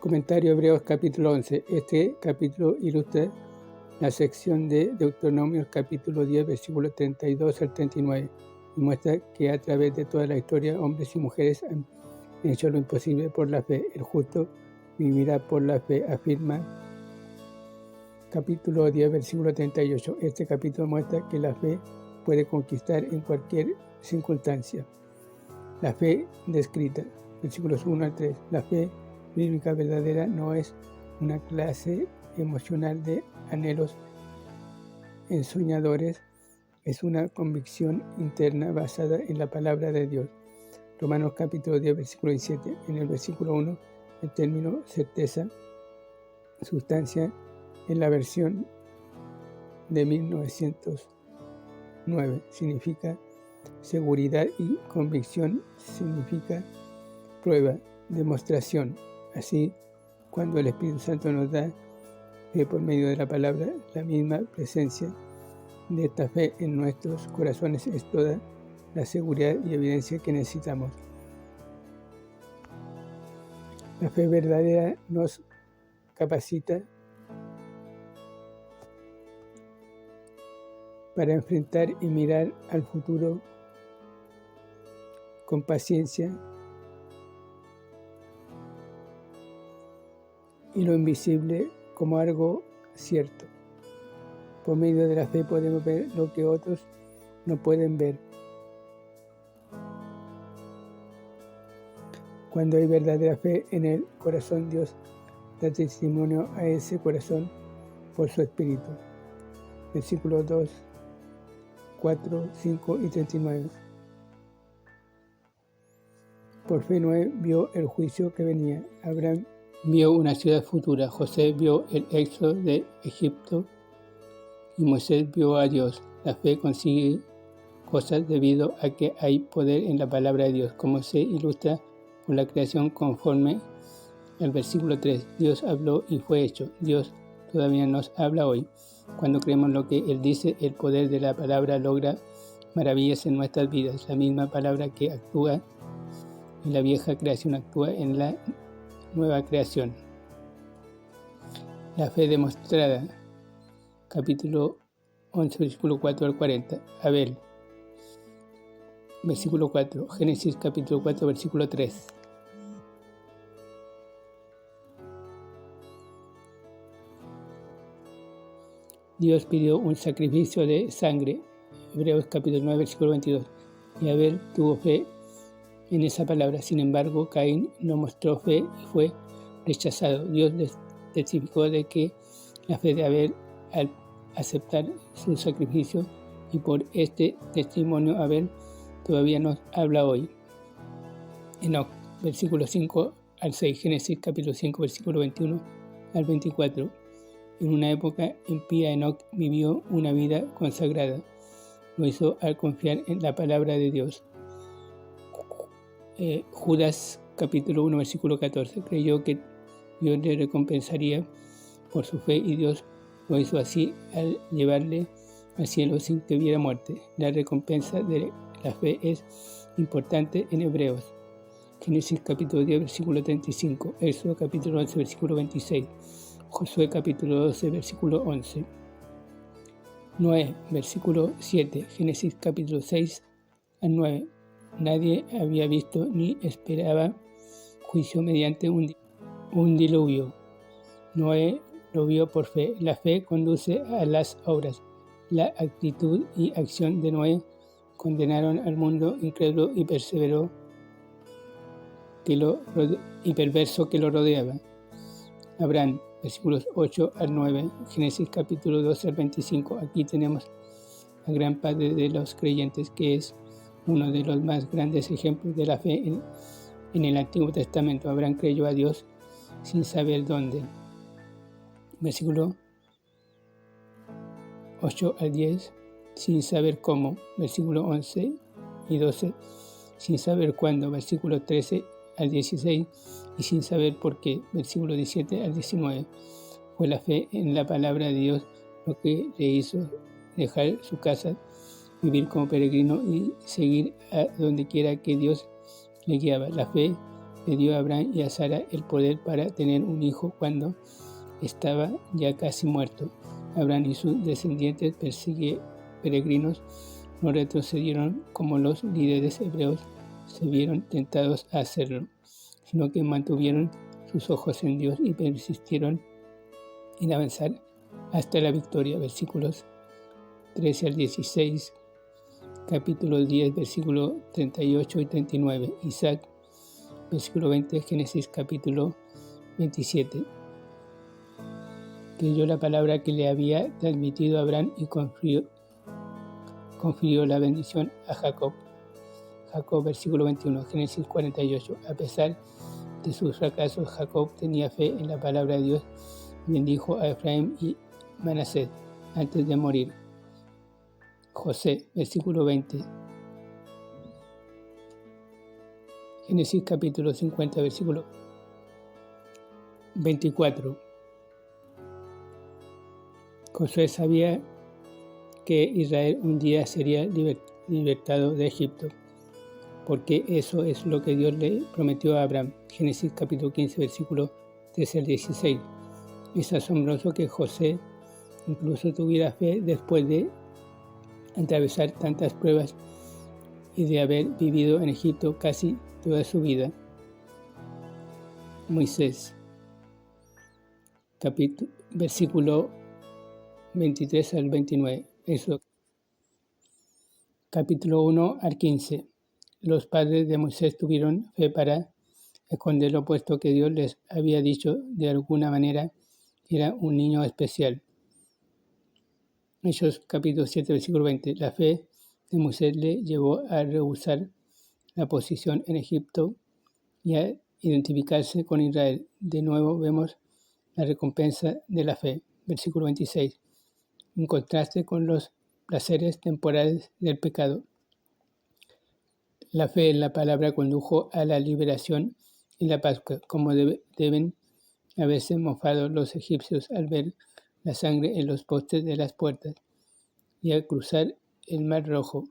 Comentario Hebreos capítulo 11. Este capítulo ilustra la sección de Deuteronomios capítulo 10, versículos 32 al 39, y muestra que a través de toda la historia hombres y mujeres han hecho lo imposible por la fe. El justo vivirá por la fe, afirma capítulo 10, versículo 38. Este capítulo muestra que la fe puede conquistar en cualquier circunstancia. La fe descrita, versículos 1 al 3. La fe bíblica verdadera no es una clase emocional de anhelos ensoñadores, es una convicción interna basada en la palabra de Dios. Romanos capítulo 10, versículo 17. En el versículo 1, el término certeza, sustancia, en la versión de 1909 significa seguridad y convicción significa prueba, demostración. Así, cuando el Espíritu Santo nos da fe por medio de la palabra, la misma presencia de esta fe en nuestros corazones es toda la seguridad y evidencia que necesitamos. La fe verdadera nos capacita para enfrentar y mirar al futuro con paciencia y lo invisible como algo cierto. Por medio de la fe podemos ver lo que otros no pueden ver. Cuando hay verdadera fe en el corazón, Dios da testimonio a ese corazón por su Espíritu. Versículos 2, 4, 5 y 39. Por fe Noé vio el juicio que venía. Abraham vio una ciudad futura. José vio el éxodo de Egipto. Y Moisés vio a Dios. La fe consigue cosas debido a que hay poder en la palabra de Dios, como se ilustra por la creación conforme al versículo 3. Dios habló y fue hecho. Dios todavía nos habla hoy. Cuando creemos lo que Él dice, el poder de la palabra logra maravillas en nuestras vidas. La misma palabra que actúa en la vieja creación actúa en la nueva creación. La fe demostrada. Capítulo 11, versículo 4 al 40. Abel. Versículo 4. Génesis capítulo 4, versículo 3. Dios pidió un sacrificio de sangre. Hebreos capítulo 9, versículo 22. Y Abel tuvo fe en esa palabra. Sin embargo, Caín no mostró fe y fue rechazado. Dios testificó de que la fe de Abel al aceptar su sacrificio, y por este testimonio Abel todavía nos habla hoy. Enoc, versículo 5 al 6, Génesis capítulo 5, versículo 21 al 24. En una época impía, Enoc vivió una vida consagrada. Lo hizo al confiar en la palabra de Dios. Judas capítulo 1, versículo 14. Creyó que Dios le recompensaría por su fe y Dios lo hizo así al llevarle al cielo sin que hubiera muerte. La recompensa de la fe es importante en Hebreos. Génesis capítulo 10, versículo 35. Éxodo capítulo 11, versículo 26. Josué capítulo 12, versículo 11. Noé, versículo 7. Génesis capítulo 6 al 9. Nadie había visto ni esperaba juicio mediante un diluvio. Noé lo vio por fe. La fe conduce a las obras. La actitud y acción de Noé condenaron al mundo incrédulo y perverso que lo rodeaba. Abraham, versículos 8 al 9, Génesis capítulo 12 al 25. Aquí tenemos al gran padre de los creyentes, que es uno de los más grandes ejemplos de la fe en el Antiguo Testamento. Abraham creyó a Dios sin saber dónde. Versículo 8 al 10, sin saber cómo. Versículo 11 y 12, sin saber cuándo. Versículo 13 al 16, y sin saber por qué. Versículo 17 al 19. Fue la fe en la palabra de Dios lo que le hizo dejar su casa, vivir como peregrino y seguir a donde quiera que Dios le guiaba. La fe le dio a Abraham y a Sara el poder para tener un hijo cuando estaba ya casi muerto. Abraham y sus descendientes peregrinos no retrocedieron como los líderes hebreos se vieron tentados a hacerlo, sino que mantuvieron sus ojos en Dios y persistieron en avanzar hasta la victoria. Versículos 13 al 16, capítulo 10, versículos 38 y 39. Isaac, versículo 20, Génesis capítulo 27. Creyó la palabra que le había transmitido a Abraham y confirió la bendición a Jacob. Jacob, versículo 21, Génesis 48. A pesar de sus fracasos, Jacob tenía fe en la palabra de Dios y bendijo a Efraín y Manasés antes de morir. José, versículo 20. Génesis capítulo 50, versículo 24. Josué sabía que Israel un día sería libertado de Egipto, porque eso es lo que Dios le prometió a Abraham. Génesis capítulo 15, versículo 13 al 16. Es asombroso que José incluso tuviera fe después de atravesar tantas pruebas y de haber vivido en Egipto casi toda su vida. Moisés, versículo 23 al 29. Eso. Capítulo 1 al 15. Los padres de Moisés tuvieron fe para esconderlo, puesto que Dios les había dicho de alguna manera que era un niño especial. Hechos capítulo 7, versículo 20. La fe de Moisés le llevó a rehusar la posición en Egipto y a identificarse con Israel. De nuevo vemos la recompensa de la fe. Versículo 26. En contraste con los placeres temporales del pecado, la fe en la palabra condujo a la liberación y la Pascua, como deben haberse mofado los egipcios al ver la sangre en los postes de las puertas y al cruzar el Mar Rojo.